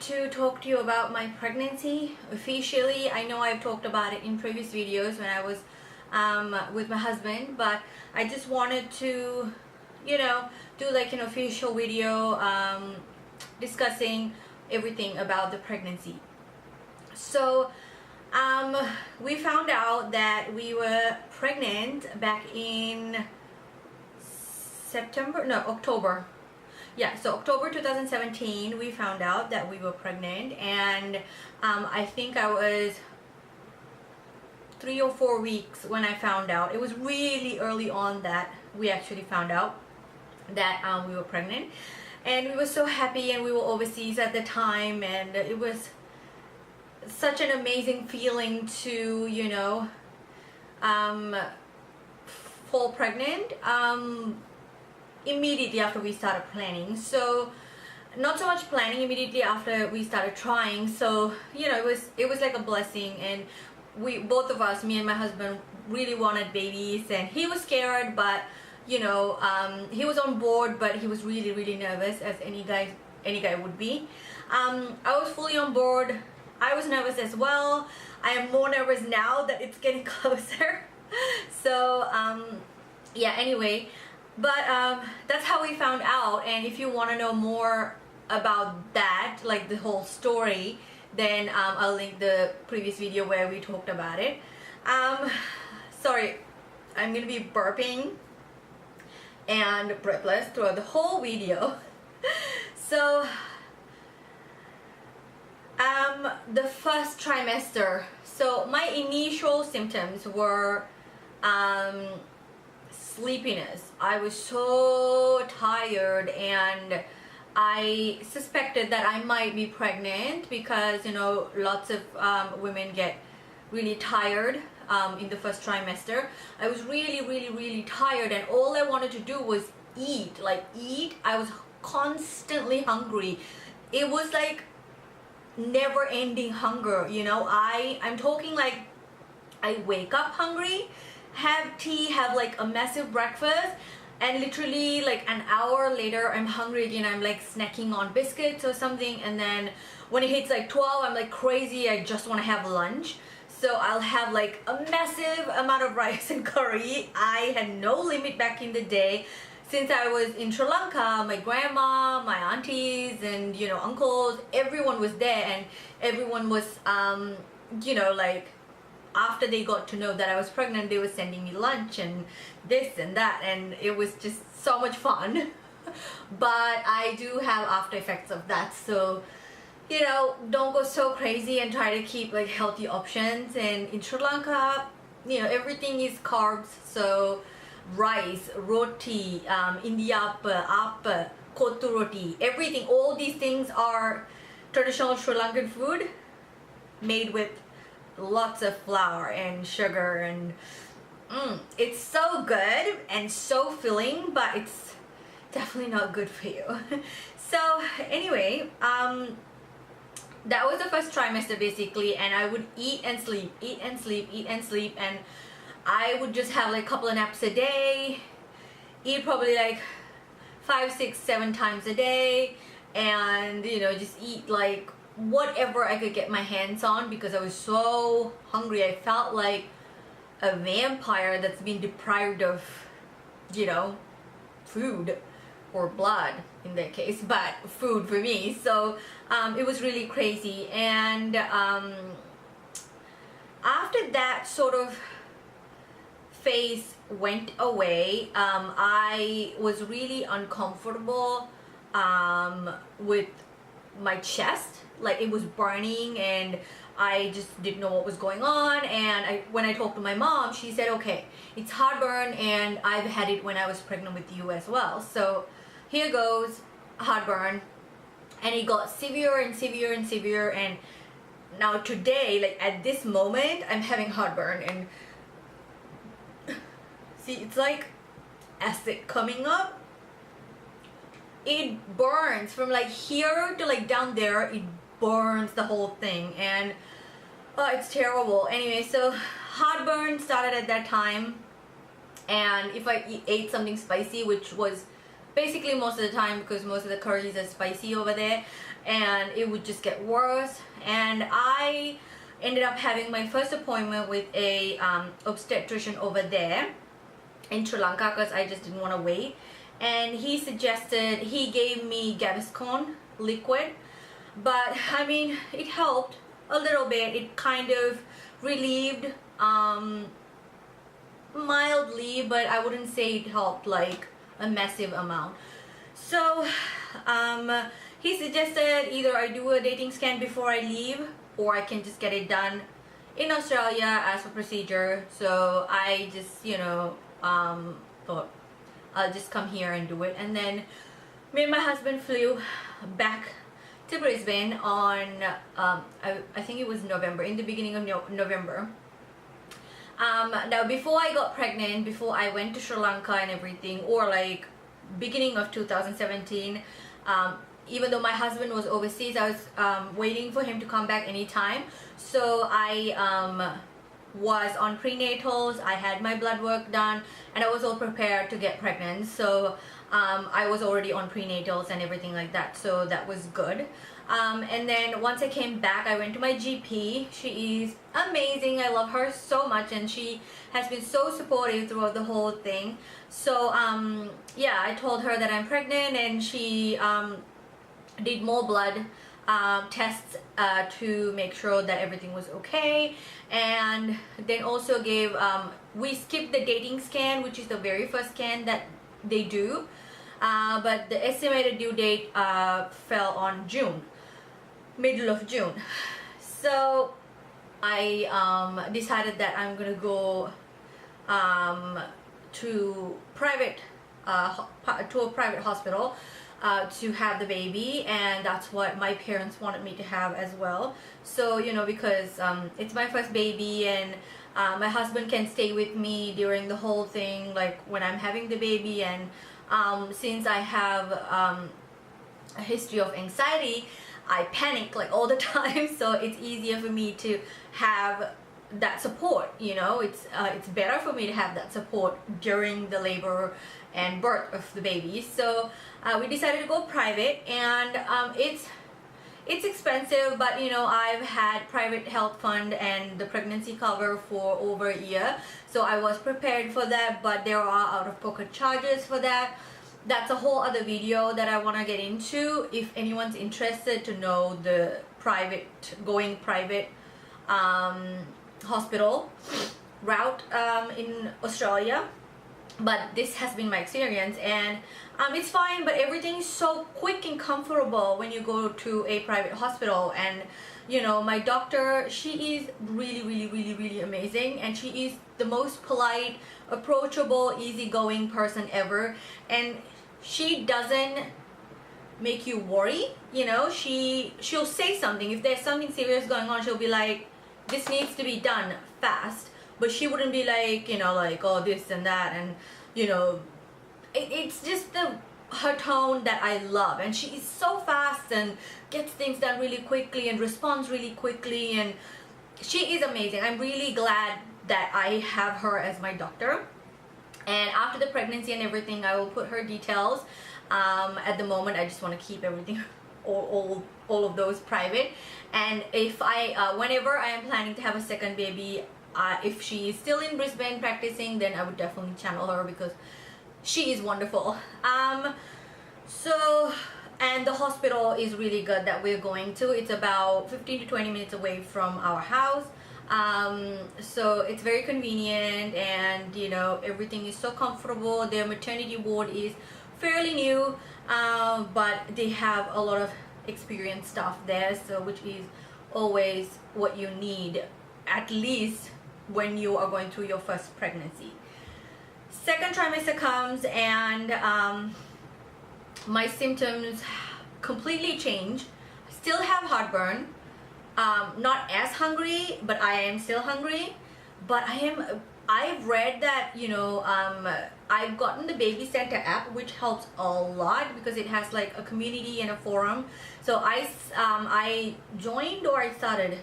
to talk to you about my pregnancy officially. I know I've talked about it in previous videos when I was with my husband, but I just wanted to, do like an official video discussing everything about the pregnancy. So we found out that we were pregnant back in October. Yeah, so October 2017 we found out that we were pregnant, and I think I was 3 or 4 weeks when I found out. It was really early on that we actually found out that we were pregnant, and we were so happy, and we were overseas at the time, and it was such an amazing feeling to fall pregnant immediately after we started planning. So not so much planning, immediately after we started trying. So it was like a blessing, and we both of us, me and my husband, really wanted babies, and he was scared, but he was on board, but he was really nervous, as any guy would be. I was fully on board. I was nervous as well. I am more nervous now that it's getting closer. So yeah, anyway, but that's how we found out. And if you want to know more about that, like the whole story, then I'll link the previous video where we talked about it. Sorry, I'm gonna be burping and breathless throughout the whole video. So the first trimester, so my initial symptoms were sleepiness. I was so tired, and I suspected that I might be pregnant because lots of women get really tired in the first trimester. I was really tired, and all I wanted to do was eat. I was constantly hungry. It was like never ending hunger. I'm talking like I wake up hungry, have tea, have like a massive breakfast, and literally like an hour later I'm hungry again. I'm like snacking on biscuits or something, and then when it hits like 12, I'm like crazy, I just want to have lunch. So I'll have like a massive amount of rice and curry. I had no limit back in the day. Since I was in Sri Lanka, my grandma, my aunties, and uncles, everyone was there, and everyone was like, after they got to know that I was pregnant, they were sending me lunch and this and that, and it was just so much fun. But I do have after effects of that, so don't go so crazy, and try to keep like healthy options. And in Sri Lanka, everything is carbs, so rice, roti, indiapa, apa, kotu roti, everything, all these things are traditional Sri Lankan food made with lots of flour and sugar, and it's so good and so filling, but it's definitely not good for you. So anyway, that was the first trimester basically, and I would eat and sleep, and I would just have like a couple of naps a day, eat probably like 5, 6, 7 times a day, and just eat like whatever I could get my hands on, because I was so hungry. I felt like a vampire that's been deprived of food, or blood in that case, but food for me. So it was really crazy. And after that sort of phase went away, I was really uncomfortable with my chest. Like, it was burning, and I just didn't know what was going on. And when I talked to my mom, she said, okay, it's heartburn, and I've had it when I was pregnant with you as well. So here goes heartburn. And it got severe and severe and severe, and now today, like at this moment, I'm having heartburn, and see, it's like acid coming up. It burns from like here to like down there. It burns the whole thing, and it's terrible. Anyway, so heartburn started at that time, and if I ate something spicy, which was basically most of the time, because most of the curries are spicy over there, and it would just get worse. And I ended up having my first appointment with a obstetrician over there in Sri Lanka because I just didn't want to wait. And he gave me Gaviscon liquid, but I mean, it helped a little bit. It kind of relieved mildly, but I wouldn't say it helped like a massive amount. So he suggested either I do a dating scan before I leave, or I can just get it done in Australia as a procedure. So I just, you know, thought I'll just come here and do it. And then me and my husband flew back to Brisbane on I think it was November, in the beginning of November. Now before I got pregnant, before I went to Sri Lanka and everything, or like beginning of 2017, even though my husband was overseas, I was waiting for him to come back anytime. So I was on prenatals, I had my blood work done, and I was all prepared to get pregnant. So I was already on prenatals and everything like that, so that was good. And then once I came back, I went to my GP. She is amazing. I love her so much, and she has been so supportive throughout the whole thing. So yeah, I told her that I'm pregnant, and she did more blood tests to make sure that everything was okay. And then also gave we skipped the dating scan, which is the very first scan that they do, but the estimated due date fell on June, middle of June. So I decided that I'm gonna go to a private hospital to have the baby, and that's what my parents wanted me to have as well. So, you know, because it's my first baby, and my husband can stay with me during the whole thing, like when I'm having the baby. And since I have a history of anxiety, I panic like all the time, so it's easier for me to have that support. You know, it's better for me to have that support during the labor and birth of the baby. So we decided to go private, and it's expensive, but you know, I've had private health fund and the pregnancy cover for over a year, so I was prepared for that. But there are out-of-pocket charges for that. That's a whole other video that I want to get into if anyone's interested to know the going private hospital route in Australia. But this has been my experience, and it's fine, but everything is so quick and comfortable when you go to a private hospital. And you know, my doctor, she is really amazing, and she is the most polite, approachable, easygoing person ever. And she doesn't make you worry. You know, she'll say something. If there's something serious going on, she'll be like, this needs to be done fast. But she wouldn't be like, you know, like, oh, this and that. And you know, it's just her tone that I love. And she is so fast and gets things done really quickly and responds really quickly, and she is amazing. I'm really glad that I have her as my doctor. And after the pregnancy and everything, I will put her details. At the moment, I just want to keep everything all of those private. And if whenever I am planning to have a second baby, if she is still in Brisbane practicing, then I would definitely channel her, because she is wonderful. So, and the hospital is really good that we're going to. It's about 15 to 20 minutes away from our house. So it's very convenient, and you know, everything is so comfortable. Their maternity ward is fairly new, but they have a lot of experienced staff there, so which is always what you need, at least when you are going through your first pregnancy. Second trimester comes, and my symptoms completely change. Still have heartburn, not as hungry, but I am still hungry. But I've read that, you know, I've gotten the Baby Center app, which helps a lot because it has like a community and a forum. So I joined, or I started,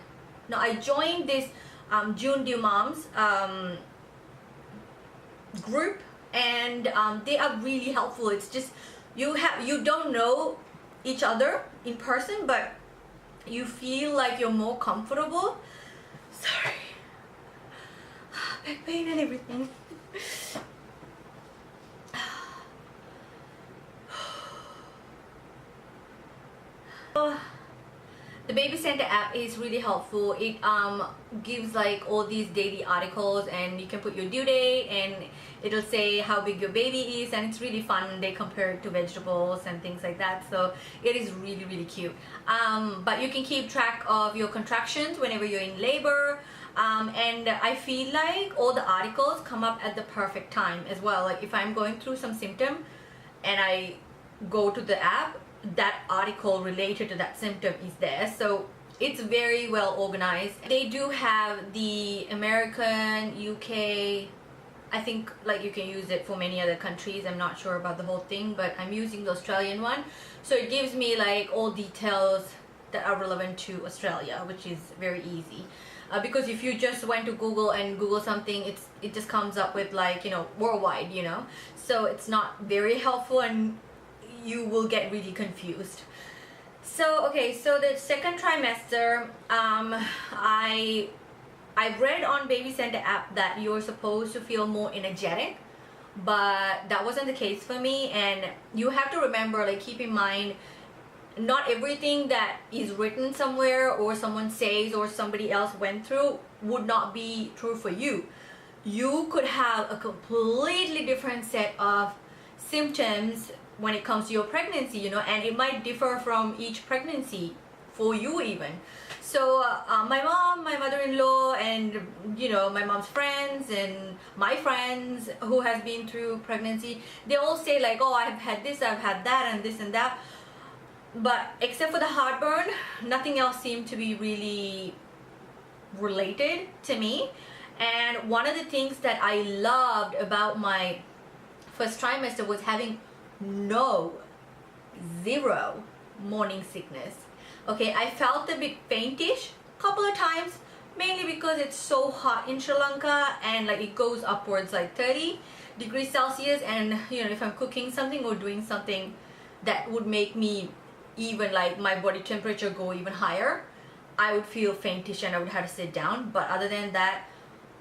no, I joined this June Due Moms group, and they are really helpful. It's just you don't know each other in person, but you feel like you're more comfortable. Sorry, back pain and everything. The Baby Center app is really helpful. It gives like all these daily articles, and you can put your due date and it'll say how big your baby is, and it's really fun. They compare it to vegetables and things like that, so it is really cute. But you can keep track of your contractions whenever you're in labor, and I feel like all the articles come up at the perfect time as well. Like if I'm going through some symptom and I go to the app, that article related to that symptom is there, so it's very well organized. They do have the American, UK, I think like you can use it for many other countries. I'm not sure about the whole thing, but I'm using the Australian one, so it gives me like all details that are relevant to Australia, which is very easy. Because if you just went to Google and Google something, it just comes up with like, you know, worldwide, you know, so it's not very helpful and you will get really confused. So okay, so the second trimester, I read on Baby Center app that you're supposed to feel more energetic, but that wasn't the case for me. And you have to remember, like, keep in mind, not everything that is written somewhere or someone says or somebody else went through would not be true for you. You could have a completely different set of symptoms when it comes to your pregnancy, you know, and it might differ from each pregnancy for you even. So my mom, my mother-in-law, and you know, my mom's friends and my friends who has been through pregnancy, they all say like, oh, I've had this, I've had that, and this and that, but except for the heartburn, nothing else seemed to be really related to me. And one of the things that I loved about my first trimester was having zero morning sickness. Okay, I felt a bit faintish a couple of times, mainly because it's so hot in Sri Lanka, and like it goes upwards like 30 degrees Celsius, and you know, if I'm cooking something or doing something that would make me even like my body temperature go even higher, I would feel faintish and I would have to sit down. But other than that,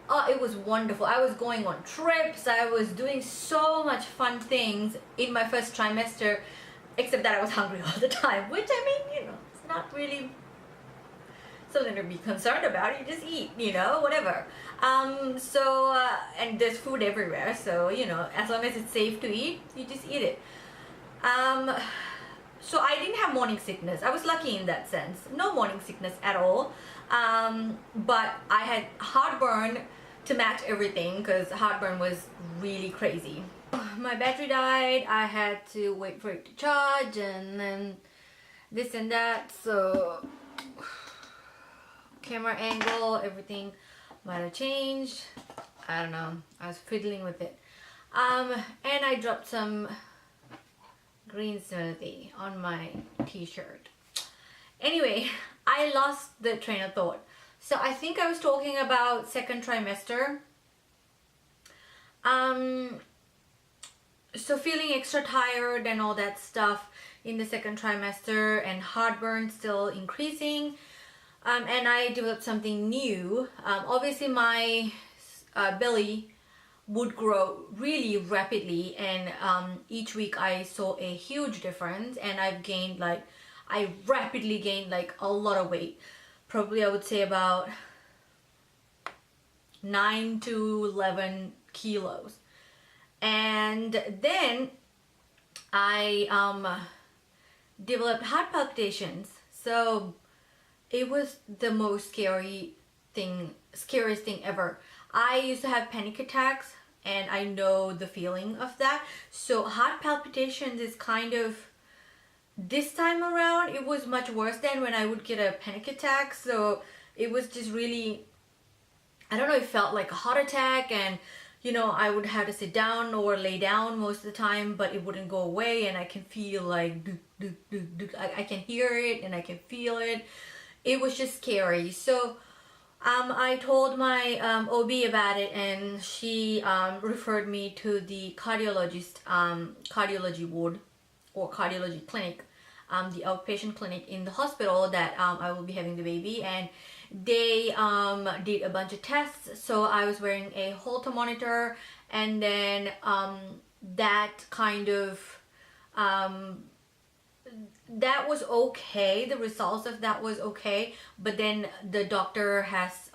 oh, it was wonderful. I was going on trips, I was doing so much fun things in my first trimester, except that I was hungry all the time, which, I mean, you know, it's not really something to be concerned about. You just eat, you know, whatever. And there's food everywhere, so, you know, as long as it's safe to eat, you just eat it. So I didn't have morning sickness. I was lucky in that sense. No morning sickness at all. But I had heartburn to match everything, because heartburn was really crazy. My battery died. I had to wait for it to charge, and then this and that. So camera angle, everything might have changed. I don't know. I was fiddling with it. And I dropped some green smoothie on my t-shirt. Anyway, I lost the train of thought. So I think I was talking about second trimester. So feeling extra tired and all that stuff in the second trimester, and heartburn still increasing. And I developed something new. Obviously my belly would grow really rapidly, and each week I saw a huge difference, and I rapidly gained like a lot of weight. Probably I would say about 9 to 11 kilos. And then I developed heart palpitations. So it was the most scariest thing ever. I used to have panic attacks, and I know the feeling of that. So heart palpitations is kind of, this time around, it was much worse than when I would get a panic attack. So it was just really, I don't know, it felt like a heart attack, and you know, I would have to sit down or lay down most of the time, but it wouldn't go away, and I can feel like I can hear it and I can feel it. It was just scary. So I told my OB about it, and she referred me to the cardiologist, cardiology ward or cardiology clinic the outpatient clinic in the hospital that I will be having the baby, and they did a bunch of tests. So I was wearing a Holter monitor, and then that kind of that was okay. The results of that was okay, but then the doctor has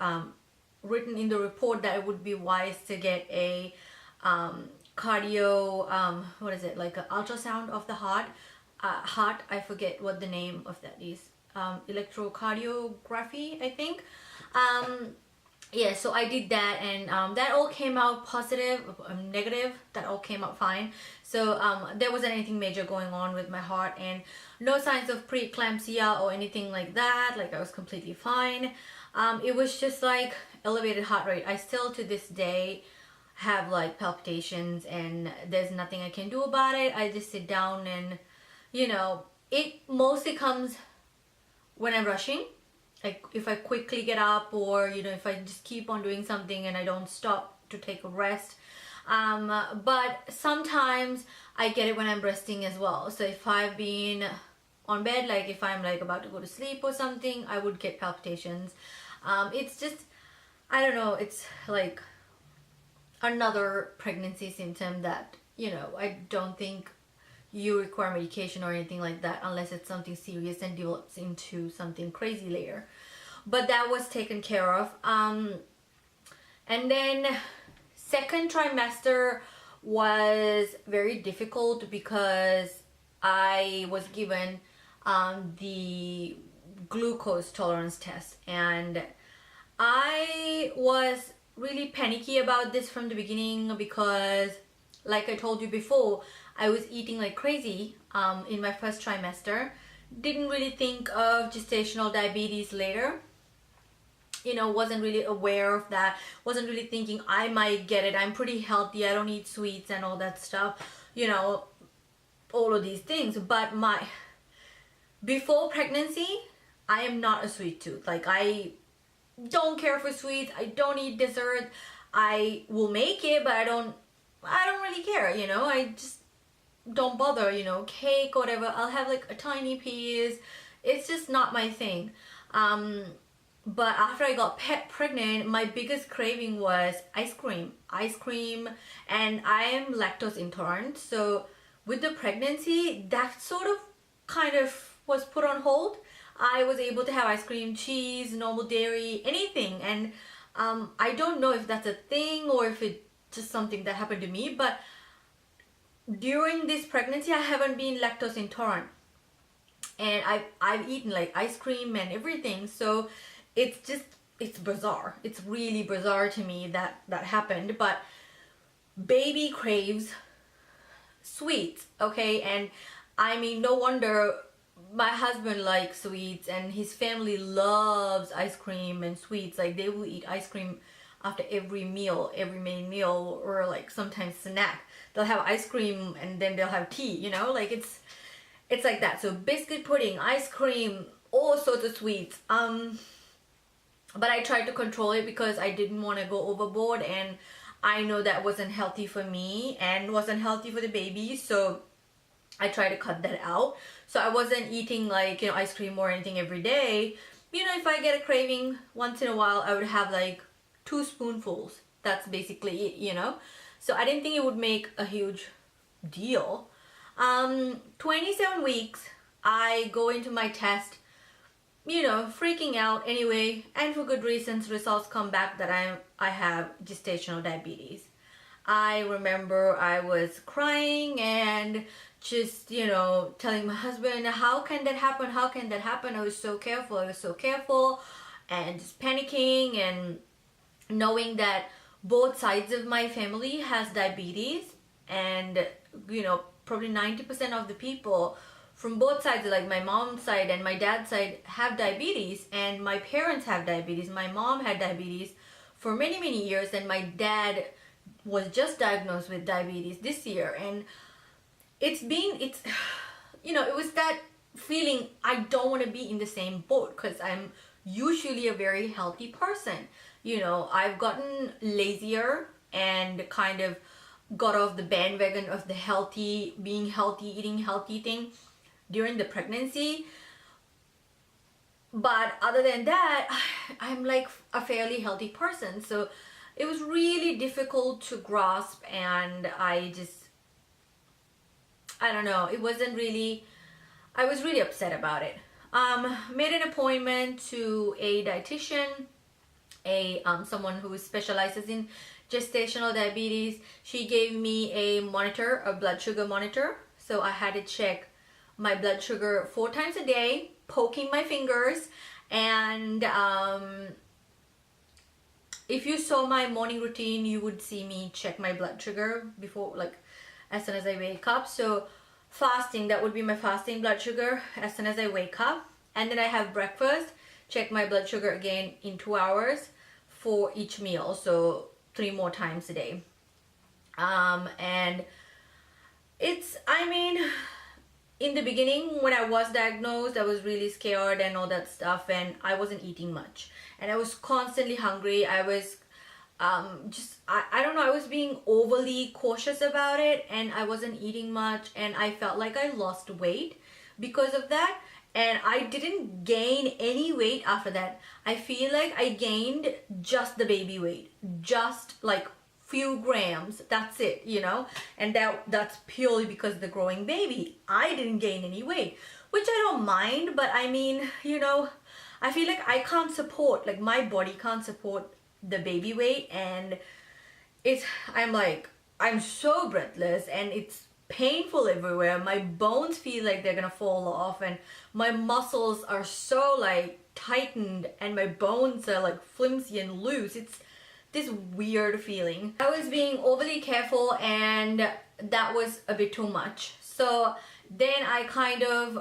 written in the report that it would be wise to get a cardio, what is it, like an ultrasound of the heart. I forget what the name of that is. Electrocardiography, I think. Yeah, so I did that, and that all came out positive, negative, that all came out fine. So there wasn't anything major going on with my heart, and no signs of preeclampsia or anything like that. Like, I was completely fine. It was just like elevated heart rate. I still to this day have like palpitations, and there's nothing I can do about it. I just sit down, and you know, it mostly comes when I'm rushing. Like if I quickly get up, or you know, if I just keep on doing something and I don't stop to take a rest. But sometimes I get it when I'm resting as well. So if I've been on bed, like if I'm like about to go to sleep or something, I would get palpitations. It's just, I don't know, it's like another pregnancy symptom that, you know, I don't think you require medication or anything like that unless it's something serious and develops into something crazy later. But that was taken care of. And then second trimester was very difficult because I was given the glucose tolerance test, and I was really panicky about this from the beginning because, like I told you before, I was eating like crazy in my first trimester. Didn't really think of gestational diabetes later. You know, wasn't really aware of that. Wasn't really thinking I might get it. I'm pretty healthy. I don't eat sweets and all that stuff. You know, all of these things. But before pregnancy, I am not a sweet tooth. Like, I don't care for sweets. I don't eat dessert. I will make it, but I don't really care, you know. I just don't bother, you know, cake or whatever. I'll have like a tiny piece. It's just not my thing. But after I got pregnant, my biggest craving was ice cream, and I am lactose intolerant. So with the pregnancy, that sort of kind of was put on hold. I was able to have ice cream, cheese, normal dairy, anything. And I don't know if that's a thing or if it's just something that happened to me, but during this pregnancy, I haven't been lactose intolerant. And I've eaten like ice cream and everything. So it's bizarre. It's really bizarre to me that happened. But baby craves sweets, okay? And I mean, no wonder my husband likes sweets, and his family loves ice cream and sweets. Like, they will eat ice cream after every meal, every main meal, or like sometimes snack. They'll have ice cream and then they'll have tea, you know? Like, it's like that. So biscuit pudding, ice cream, all sorts of sweets. But I tried to control it because I didn't want to go overboard, and I know that wasn't healthy for me and wasn't healthy for the baby. So I tried to cut that out. So I wasn't eating like, you know, ice cream or anything every day. You know, if I get a craving once in a while, I would have like 2 spoonfuls. That's basically it, you know. So I didn't think it would make a huge deal. 27 weeks, I go into my test, you know, freaking out anyway, and for good reasons. Results come back that I have gestational diabetes. I remember I was crying and just, you know, telling my husband, how can that happen? How can that happen? I was so careful. And just panicking, and knowing that both sides of my family has diabetes, and, you know, probably 90% of the people from both sides, like my mom's side and my dad's side, have diabetes, and my parents have diabetes. My mom had diabetes for many, many years, and my dad was just diagnosed with diabetes this year. And it's you know, it was that feeling, I don't want to be in the same boat, because I'm usually a very healthy person. You know, I've gotten lazier and kind of got off the bandwagon of the healthy, being healthy, eating healthy thing during the pregnancy. But other than that, I'm like a fairly healthy person, so it was really difficult to grasp, and I don't know, it wasn't really, I was really upset about it. Made an appointment to a dietitian, someone who specializes in gestational diabetes. She gave me a monitor, a blood sugar monitor, so I had to check my blood sugar 4 times a day, poking my fingers. And if you saw my morning routine, you would see me check my blood sugar before, like, as soon as I wake up. So fasting, that would be my fasting blood sugar as soon as I wake up, and then I have breakfast, check my blood sugar again in 2 hours for each meal, so 3 more times a day. And it's, I mean, in the beginning when I was diagnosed, I was really scared and all that stuff, and I wasn't eating much, and I was constantly hungry. I was I don't know, I was being overly cautious about it, and I wasn't eating much, and I felt like I lost weight because of that, and I didn't gain any weight after that. I feel like I gained just the baby weight, just like few grams, that's it, you know, and that's purely because of the growing baby. I didn't gain any weight, which I don't mind, but I mean, you know, I feel like I can't support, like my body can't support the baby weight, and I'm so breathless, and it's painful everywhere. My bones feel like they're gonna fall off, and my muscles are so like tightened, and my bones are like flimsy and loose. It's this weird feeling. I was being overly careful, and that was a bit too much. So then I kind of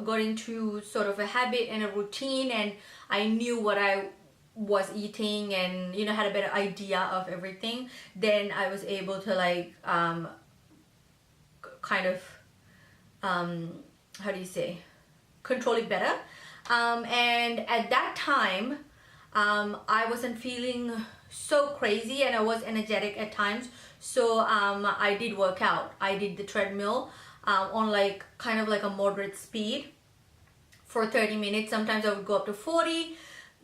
got into sort of a habit and a routine, and I knew what I was eating, and you know, had a better idea of everything. Then I was able to like kind of how do you say, control it better. And at that time I wasn't feeling so crazy, and I was energetic at times, so I did work out. I did the treadmill on like kind of like a moderate speed for 30 minutes. Sometimes I would go up to 40,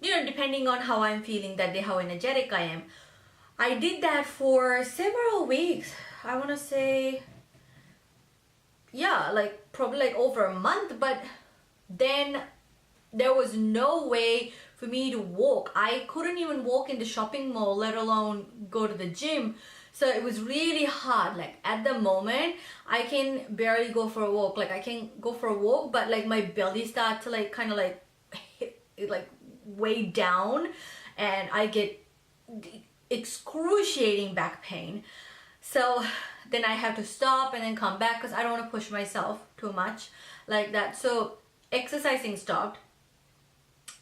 you know, depending on how I'm feeling that day, how energetic I am. I did that for several weeks. I want to say, yeah, like probably like over a month. But then there was no way for me to walk. I couldn't even walk in the shopping mall, let alone go to the gym. So it was really hard. Like at the moment, I can barely go for a walk. Like I can go for a walk, but like my belly starts to like kind of like like way down, and I get excruciating back pain. So then I have to stop and then come back, because I don't want to push myself too much like that. So exercising stopped,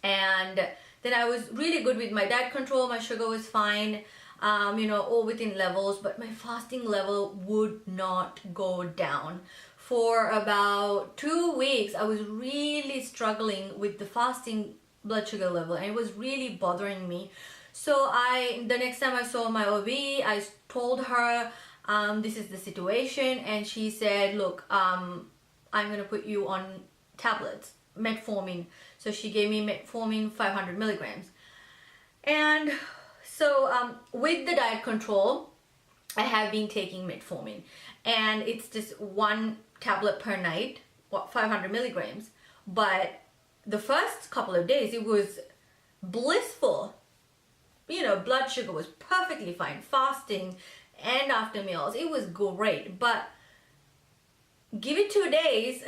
and then I was really good with my diet control. My sugar was fine, you know, all within levels, but my fasting level would not go down. For about 2 weeks, I was really struggling with the fasting blood sugar level, and it was really bothering me. So the next time I saw my OB, I told her this is the situation, and she said, look, I'm gonna put you on tablets, metformin. So she gave me metformin 500 milligrams. And so with the diet control, I have been taking metformin, and it's just 1 tablet per night, 500 milligrams. But the first couple of days, it was blissful. You know, blood sugar was perfectly fine, fasting and after meals, it was great. But give it 2 days,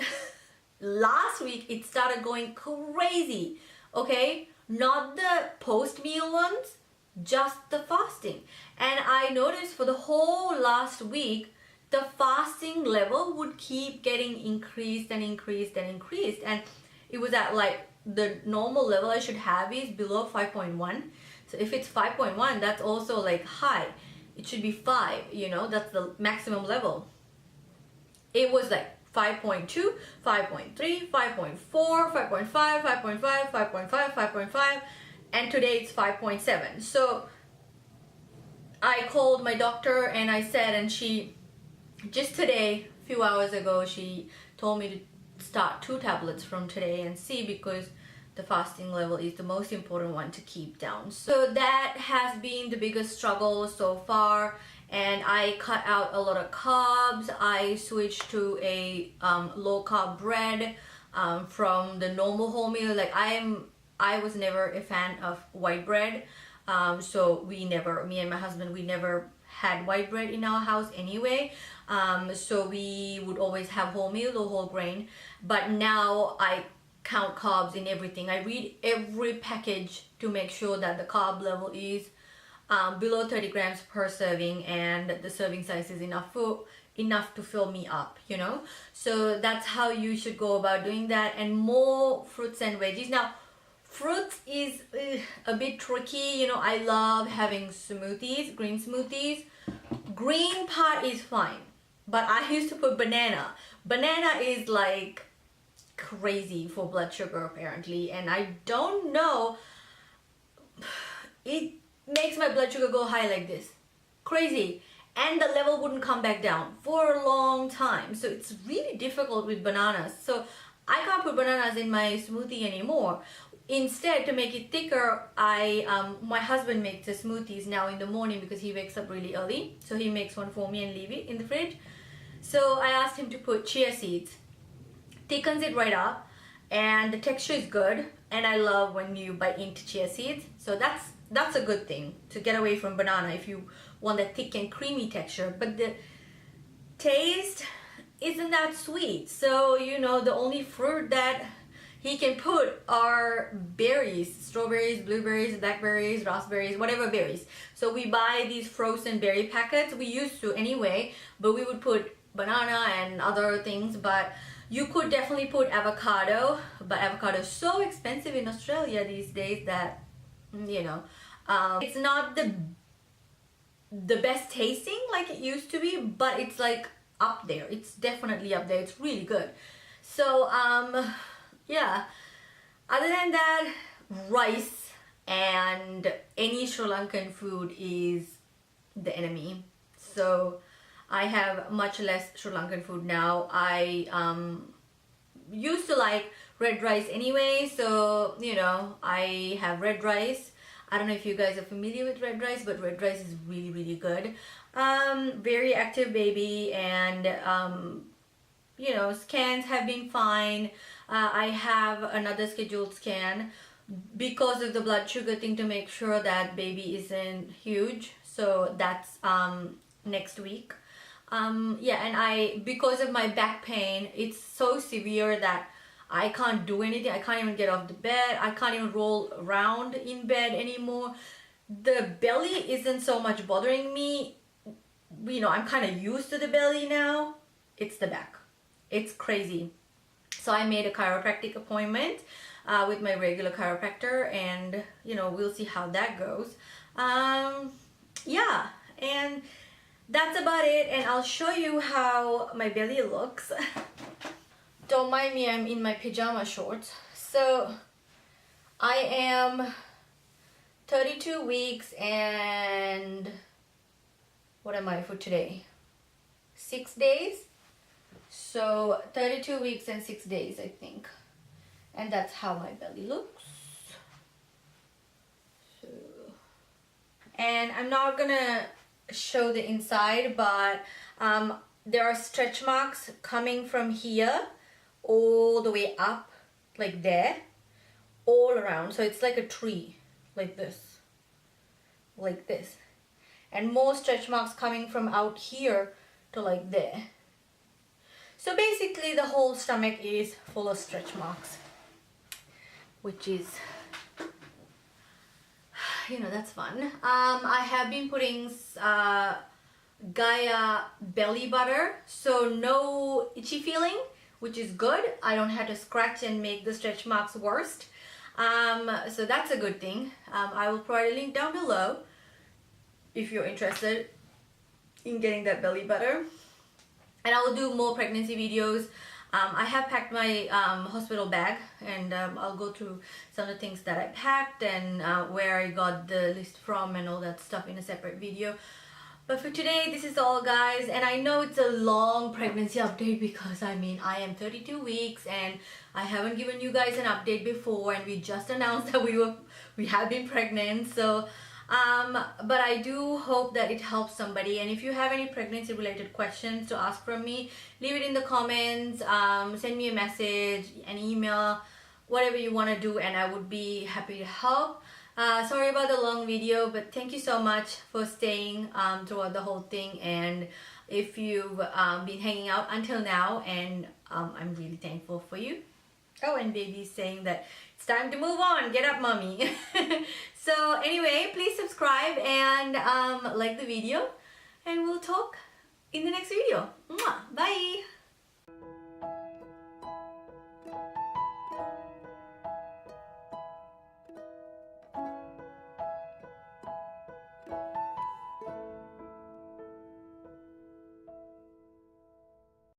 last week it started going crazy, okay? Not the post-meal ones, just the fasting. And I noticed for the whole last week, the fasting level would keep getting increased and increased and increased. And it was at like the normal level I should have is below 5.1. So if it's 5.1, that's also like high. It should be 5, you know, that's the maximum level. It was like 5.2, 5.3, 5.4, 5.5, 5.5, 5.5, 5.5, and today it's 5.7. So I called my doctor and I said, and she, just today, a few hours ago, she told me start 2 tablets from today and see, because the fasting level is the most important one to keep down. So that has been the biggest struggle so far, and I cut out a lot of carbs. I switched to a low carb bread from the normal wholemeal. Like I was never a fan of white bread, so me and my husband, we never had white bread in our house anyway. So we would always have wholemeal or whole grain. But now I count carbs in everything. I read every package to make sure that the carb level is below 30 grams per serving, and the serving size is enough to fill me up, you know. So that's how you should go about doing that. And more fruits and veggies. Now fruits is a bit tricky, you know. I love having smoothies, green smoothies. Green part is fine, but I used to put banana. Banana is like crazy for blood sugar apparently, and I don't know, it makes my blood sugar go high like this, crazy, and the level wouldn't come back down for a long time. So it's really difficult with bananas. So I can't put bananas in my smoothie anymore. Instead, to make it thicker, my husband makes the smoothies now in the morning because he wakes up really early. So he makes one for me and leave it in the fridge. So I asked him to put chia seeds. Thickens it right up, and the texture is good, and I love when you bite into chia seeds. So that's a good thing to get away from banana if you want that thick and creamy texture. But the taste isn't that sweet. So, you know, the only fruit that he can put are berries, strawberries, blueberries, blackberries, raspberries, whatever berries. So we buy these frozen berry packets. We used to anyway, but we would put banana and other things. But you could definitely put avocado, but avocado is so expensive in Australia these days that, you know, it's not the best tasting like it used to be, but it's like up there. It's definitely up there. It's really good. So yeah, other than that, rice and any Sri Lankan food is the enemy. So I have much less Sri Lankan food now. I used to like red rice anyway, so, you know, I have red rice. I don't know if you guys are familiar with red rice, but red rice is really, really good. Very active baby, and you know, scans have been fine. I have another scheduled scan because of the blood sugar thing, to make sure that baby isn't huge. So that's next week. Yeah, and because of my back pain, it's so severe that I can't do anything. I can't even get off the bed. I can't even roll around in bed anymore. The belly isn't so much bothering me. You know, I'm kind of used to the belly now. It's the back. It's crazy. So I made a chiropractic appointment with my regular chiropractor, and, you know, we'll see how that goes. Yeah, and that's about it, and I'll show you how my belly looks. Don't mind me, I'm in my pajama shorts. So I am 32 weeks and what am I for today? 6 days. So 32 weeks and 6 days, I think. And that's how my belly looks. So, and I'm not gonna show the inside, but there are stretch marks coming from here all the way up, like there, all around. So it's like a tree, like this, and more stretch marks coming from out here to like there. So basically the whole stomach is full of stretch marks, which is, you know, that's fun. I have been putting Gaia belly butter, so no itchy feeling, which is good. I don't have to scratch and make the stretch marks worse. So that's a good thing. I will provide a link down below if you're interested in getting that belly butter. And I will do more pregnancy videos. I have packed my hospital bag, and I'll go through some of the things that I packed and where I got the list from and all that stuff in a separate video. But for today, this is all, guys. And I know it's a long pregnancy update because I am 32 weeks and I haven't given you guys an update before, and we just announced that we have been pregnant. So but I do hope that it helps somebody. And if you have any pregnancy related questions to ask from me, leave it in the comments, send me a message, an email, whatever you want to do, and I would be happy to help. Sorry about the long video, but thank you so much for staying throughout the whole thing, and if you've been hanging out until now, and I'm really thankful for you. Oh, and baby's saying that it's time to move on. Get up, mommy. So anyway, please subscribe and like the video, and we'll talk in the next video. Mwah. Bye.